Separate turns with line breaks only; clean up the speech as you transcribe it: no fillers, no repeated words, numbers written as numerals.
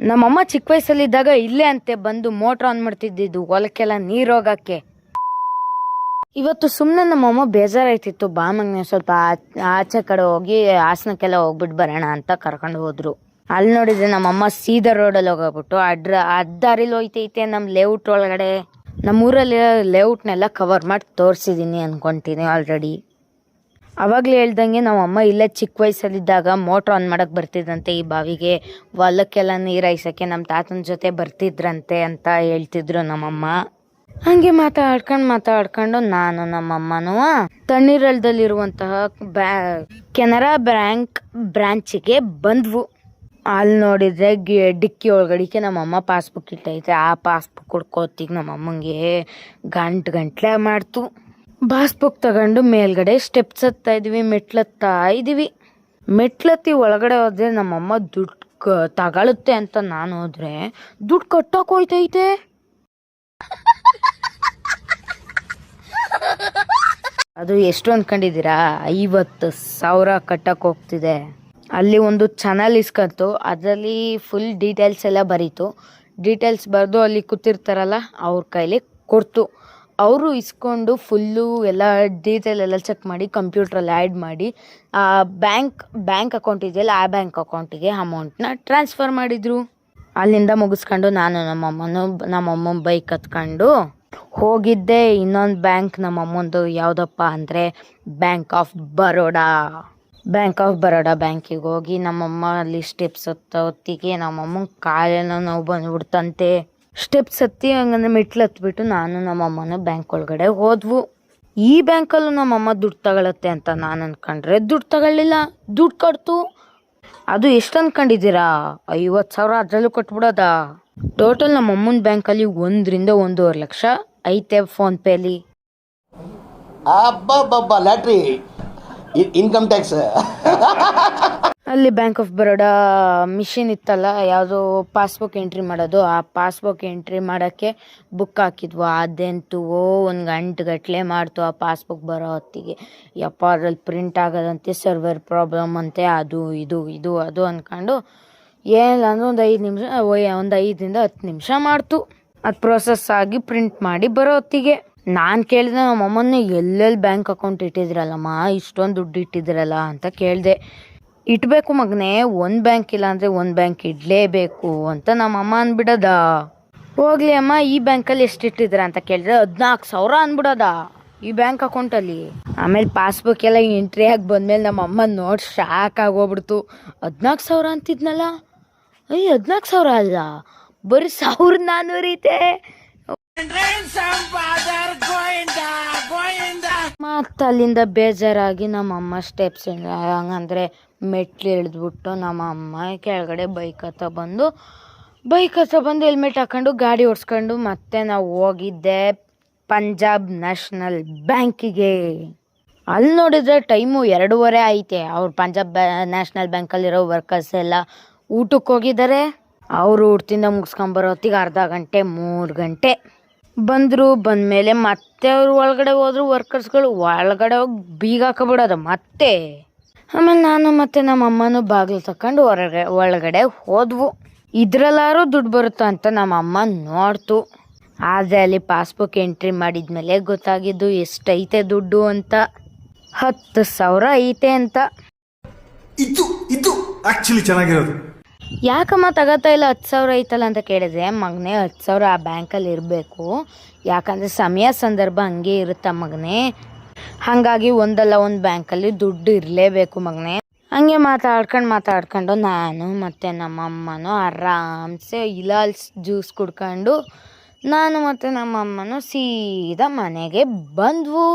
ನಮ್ಮಮ್ಮ ಚಿಕ್ಕ ವಯಸ್ಸಲ್ಲಿದ್ದಾಗ ಇಲ್ಲೇ ಅಂತೆ ಬಂದು ಮೋಟ್ರ್ ಆನ್ ಮಾಡ್ತಿದ್ದಿದ್ದು ಹೊಲಕ್ಕೆಲ್ಲ ನೀರು ಹೋಗಕ್ಕೆ. ಇವತ್ತು ಸುಮ್ಮನೆ ನಮ್ಮಮ್ಮ ಬೇಜಾರಾಯ್ತಿತ್ತು, ಬಾ ಮಗನೆ ಸ್ವಲ್ಪ ಆಚೆ ಕಡೆ ಹೋಗಿ ಹಾಸನಕ್ಕೆಲ್ಲ ಹೋಗ್ಬಿಟ್ಟು ಬರೋಣ ಅಂತ ಕರ್ಕೊಂಡು ಹೋದ್ರು. ಅಲ್ಲಿ ನೋಡಿದ್ರೆ ನಮ್ಮಮ್ಮ ಸೀದಾ ರೋಡಲ್ಲಿ ಹೋಗ್ಬಿಟ್ಟು ಅಡ್ಡಾರಿಲಿ ಹೋಯ್ತೈತೆ ನಮ್ಮ ಲೇಔಟ್ ಒಳಗಡೆ. ನಮ್ಮೂರಲ್ಲಿ ಲೇಔಟ್ನೆಲ್ಲ ಕವರ್ ಮಾಡಿ ತೋರಿಸಿದ್ದೀನಿ ಅನ್ಕೊಂತೀನಿ ಆಲ್ರೆಡಿ. ಅವಾಗಲೇ ಹೇಳ್ದಂಗೆ ನಮ್ಮಮ್ಮ ಇಲ್ಲೇ ಚಿಕ್ಕ ವಯಸ್ಸಲ್ಲಿದ್ದಾಗ ಮೋಟ್ರ್ ಆನ್ ಮಾಡೋಕ್ಕೆ ಬರ್ತಿದ್ದಂತೆ ಈ ಬಾವಿಗೆ, ಹೊಲಕ್ಕೆಲ್ಲ ನೀರು ಹಾಯ್ಸೋಕ್ಕೆ ನಮ್ಮ ತಾತನ ಜೊತೆ ಬರ್ತಿದ್ರಂತೆ ಅಂತ ಹೇಳ್ತಿದ್ರು ನಮ್ಮಮ್ಮ. ಹಂಗೆ ಮಾತಾಡ್ಕೊಂಡು ನಾನು ನಮ್ಮಮ್ಮನೂ ತಣ್ಣೀರಳದಲ್ಲಿರುವಂತಹ ಕೆನರಾ ಬ್ಯಾಂಕ್ ಬ್ರಾಂಚಿಗೆ ಬಂದ್ವು. ಅಲ್ಲಿ ನೋಡಿದ್ರೆ ಡಿಕ್ಕಿ ಒಳಗಡಿಕೆ ನಮ್ಮಮ್ಮ ಪಾಸ್ಬುಕ್ ಇಟ್ಟೈತೆ. ಆ ಪಾಸ್ಬುಕ್ ಹುಡ್ಕೋತಿಗೆ ನಮ್ಮಮ್ಮಂಗೆ ಗಂಟ್ಲೆ ಮಾಡ್ತು. ಪಾಸ್ಬುಕ್ ತಗೊಂಡು ಮೇಲ್ಗಡೆ ಸ್ಟೆಪ್ಸ್ ಹತ್ತಾ ಇದೀವಿ, ಮೆಟ್ಲತ್ತಿ ಒಳಗಡೆ ಹೋದ್ರೆ ನಮ್ಮಮ್ಮ ದುಡ್ಡು ತಗೊಳುತ್ತೆ ಅಂತ ನಾನು ಹೋದ್ರೆ ದುಡ್ಡು ಕಟ್ಟೋಕೆ ಹೋಯ್ತೈತೆ. ಅದು ಎಷ್ಟು ಅನ್ಕೊಂಡಿದ್ದೀರಾ? 50,000 ಕಟ್ಟಕ್ಕೆ ಹೋಗ್ತಿದೆ. ಅಲ್ಲಿ ಒಂದು ಚಾನಲ್ ಇಸ್ಕಂತು, ಅದರಲ್ಲಿ ಫುಲ್ ಡೀಟೇಲ್ಸ್ ಎಲ್ಲ ಬರೀತು. ಡೀಟೇಲ್ಸ್ ಬರೆದು ಅಲ್ಲಿ ಕೂತಿರ್ತಾರಲ್ಲ ಅವ್ರ ಕೈಲಿ ಕೊಡ್ತು. ಅವರು ಇಸ್ಕೊಂಡು ಫುಲ್ಲು ಎಲ್ಲ ಡೀಟೇಲ್ ಎಲ್ಲ ಚೆಕ್ ಮಾಡಿ ಕಂಪ್ಯೂಟ್ರಲ್ಲಿ ಆ್ಯಡ್ ಮಾಡಿ ಬ್ಯಾಂಕ್ ಅಕೌಂಟ್ ಇದೆಯಲ್ಲ ಆ ಬ್ಯಾಂಕ್ ಅಕೌಂಟಿಗೆ ಅಮೌಂಟ್ನ ಟ್ರಾನ್ಸ್ಫರ್ ಮಾಡಿದರು. ಅಲ್ಲಿಂದ ಮುಗಿಸ್ಕೊಂಡು ನಾನು ನಮ್ಮಮ್ಮನ ಬೈಕ್ ಹತ್ಕೊಂಡು ಹೋಗಿದ್ದೆ ಇನ್ನೊಂದು ಬ್ಯಾಂಕ್. ನಮ್ಮಮ್ಮಂದು ಯಾವುದಪ್ಪ ಅಂದರೆ ಬ್ಯಾಂಕ್ ಆಫ್ ಬರೋಡಾ ಬ್ಯಾಂಕಿಗೆ ಹೋಗಿ ನಮ್ಮಮ್ಮ ಅಲ್ಲಿ ಸ್ಟೆಪ್ಸ್ ಹೊತ್ತಿಗೆ ನಮ್ಮಮ್ಮನ ಕಾಲೆಲ್ಲ ನೋವು ಬಂದ್ಬಿಡ್ತಂತೆ. ಸ್ಟೆಪ್ಸ್ ಹತ್ತಿ ಹಂಗಂದ್ರೆ ಮೆಟ್ಲು ಹತ್ಬಿಟ್ಟು ನಾನು ನಮ್ಮಮ್ಮನ ಬ್ಯಾಂಕ್ ಒಳಗಡೆ ಹೋದ್ವು. ಈ ಬ್ಯಾಂಕಲ್ಲೂ ನಮ್ಮಮ್ಮ ದುಡ್ಡು ತಗೊಳತ್ತೆ ಅಂತ ನಾನು ಅನ್ಕೊಂಡ್ರೆ ದುಡ್ಡು ತಗೊಳ್ಳಿಲ್ಲ, ದುಡ್ಡು ಕಟ್ತು. ಅದು ಎಷ್ಟು ಅನ್ಕೊಂಡಿದ್ದೀರಾ? 50,000 ಅದರಲ್ಲೂ ಕಟ್ಬಿಡೋದಾ? ಟೋಟಲ್ ನಮ್ಮಮ್ಮನ ಬ್ಯಾಂಕಲ್ಲಿ 1 ರಿಂದ 1.5 ಲಕ್ಷ ಐತೆ ಫೋನ್ ಪೇಲಿ.
Lottery income tax.
ಅಲ್ಲಿ ಬ್ಯಾಂಕ್ ಆಫ್ ಬರೋಡಾ ಮಿಷಿನ್ ಇತ್ತಲ್ಲ, ಯಾವುದು ಪಾಸ್ಬುಕ್ ಎಂಟ್ರಿ ಮಾಡೋದು, ಆ ಪಾಸ್ಬುಕ್ ಎಂಟ್ರಿ ಮಾಡೋಕ್ಕೆ ಬುಕ್ ಹಾಕಿದ್ವು. ಅದಂತೂ ಒಂದು ಗಂಟೆ ಮಾಡ್ತು ಆ ಪಾಸ್ಬುಕ್ ಬರೋ ಹೊತ್ತಿಗೆ. ಯಪ್ಪ ಅದ್ರಲ್ಲಿ ಪ್ರಿಂಟ್ ಆಗೋದಂತೆ, ಸರ್ವರ್ ಪ್ರಾಬ್ಲಮ್ ಅಂತೆ, ಅದು ಅದು ಅಂದ್ಕೊಂಡು ಏನಿಲ್ಲ ಅಂದ್ರೆ ಒಂದು 5 ರಿಂದ 10 ನಿಮಿಷ ಮಾಡ್ತು. ಅದು ಪ್ರೋಸೆಸ್ ಆಗಿ ಪ್ರಿಂಟ್ ಮಾಡಿ ಬರೋ ಹೊತ್ತಿಗೆ ನಾನು ಕೇಳಿದೆ ನಮ್ಮಮ್ಮನ, ಎಲ್ಲೆಲ್ಲಿ ಬ್ಯಾಂಕ್ ಅಕೌಂಟ್ ಇಟ್ಟಿದ್ರಲ್ಲಮ್ಮ, ಇಷ್ಟೊಂದು ದುಡ್ಡು ಇಟ್ಟಿದ್ರಲ್ಲ ಅಂತ ಕೇಳಿದೆ. ಇಟ್ಬೇಕು ಮಗನೇ, ಒಂದು ಬ್ಯಾಂಕ್ ಇಲ್ಲ ಅಂದರೆ ಒಂದು ಬ್ಯಾಂಕ್ ಇಡಲೇಬೇಕು ಅಂತ ನಮ್ಮಮ್ಮ ಅಂದ್ಬಿಡೋದ. ಹೋಗ್ಲಿ ಅಮ್ಮ, ಈ ಬ್ಯಾಂಕಲ್ಲಿ ಎಷ್ಟು ಇಟ್ಟಿದ್ರ ಅಂತ ಕೇಳಿದ್ರೆ 14,000 ಅಂದ್ಬಿಡೋದ ಈ ಬ್ಯಾಂಕ್ ಅಕೌಂಟಲ್ಲಿ. ಆಮೇಲೆ ಪಾಸ್ಬುಕ್ ಎಲ್ಲ ಎಂಟ್ರಿ ಆಗಿ ಬಂದಮೇಲೆ ನಮ್ಮಮ್ಮ ನೋಡಿ ಶಾಕ್ ಆಗೋಗ್ಬಿಡ್ತು. 14,000 ಅಂತಿದ್ನಲ್ಲ, 14,000 ಅಲ್ಲ, ಬರೀ 1,400 ಐತೆ. ಮತ್ತು ಅಲ್ಲಿಂದ ಬೇಜಾರಾಗಿ ನಮ್ಮಮ್ಮ ಸ್ಟೆಪ್ಸ್ ಹಂಗಂದ್ರೆ ಮೆಟ್ಲು ಇಳಿದ್ಬಿಟ್ಟು ನಮ್ಮಮ್ಮ ಕೆಳಗಡೆ ಬೈಕ್ ಹತ್ತ ಬಂದು ಹೆಲ್ಮೆಟ್ ಹಾಕೊಂಡು ಗಾಡಿ ಓಡಿಸ್ಕೊಂಡು ಮತ್ತೆ ನಾವು ಹೋಗಿದ್ದೆ ಪಂಜಾಬ್ ನ್ಯಾಷನಲ್ ಬ್ಯಾಂಕಿಗೆ. ಅಲ್ಲಿ ನೋಡಿದ್ರೆ ಟೈಮು 2:30 ಐತೆ. ಅವ್ರು ಪಂಜಾಬ್ ನ್ಯಾಷನಲ್ ಬ್ಯಾಂಕಲ್ಲಿರೋ ವರ್ಕರ್ಸ್ ಎಲ್ಲ ಊಟಕ್ಕೆ ಹೋಗಿದ್ದಾರೆ. ಅವರು ಊಟದಿಂದ ಮುಗಿಸ್ಕೊಂಬರೋ ಹೊತ್ತಿಗೆ ಅರ್ಧ ಗಂಟೆ 3 ಗಂಟೆ ಬಂದಮೇಲೆ ಮತ್ತೆ ಅವರು ಒಳಗಡೆ ಹೋದ್ರು. ವರ್ಕರ್ಸ್ಗಳು ಒಳಗಡೆ ಹೋಗಿ ಬೀಗ ಹಾಕೊಬಿಡೋದು ಮತ್ತೆ. ಆಮೇಲೆ ನಾನು ಮತ್ತೆ ನಮ್ಮಮ್ಮನೂ ಬಾಗಿಲು ತಕೊಂಡು ಒಳಗಡೆ ಹೋದ್ವು. ಇದ್ರಲ್ಲಾರು ದುಡ್ಡು ಬರುತ್ತಾ ಅಂತ ನಮ್ಮಮ್ಮ ನೋಡ್ತು. ಆದರೆ ಅಲ್ಲಿ ಪಾಸ್ಬುಕ್ ಎಂಟ್ರಿ ಮಾಡಿದ್ಮೇಲೆ ಗೊತ್ತಾಗಿದ್ದು ಎಷ್ಟೈತೆ ದುಡ್ಡು ಅಂತ. 10,000 ಐತೆ ಅಂತ.
ಇದು ಆಕ್ಚುಲಿ ಚೆನ್ನಾಗಿರೋದು.
ಯಾಕಮ್ಮ ತಗೋತಾ ಇಲ್ಲ, 10,000 ಐತಲ್ಲ ಅಂತ ಕೇಳಿದ್ರೆ, ಮಗನೇ 10,000 ಆ ಬ್ಯಾಂಕಲ್ಲಿ ಇರಬೇಕು. ಯಾಕಂದರೆ ಸಮಯ ಸಂದರ್ಭ ಹಂಗೆ ಇರುತ್ತ ಮಗನೇ. ಹಾಗಾಗಿ ಒಂದಲ್ಲ ಒಂದು ಬ್ಯಾಂಕಲ್ಲಿ ದುಡ್ಡು ಇರಲೇಬೇಕು ಮಗನೇ. ಹಂಗೆ ಮಾತಾಡ್ಕೊಂಡು ನಾನು ಮತ್ತು ನಮ್ಮಮ್ಮನೂ ಆರಾಮ್ಸೆ ಇಲಾಲ್ಸ್ ಜ್ಯೂಸ್ ಕುಡ್ಕೊಂಡು ನಾನು ಮತ್ತು ನಮ್ಮಮ್ಮನೂ ಸೀದಾ ಮನೆಗೆ ಬಂದ್ವು.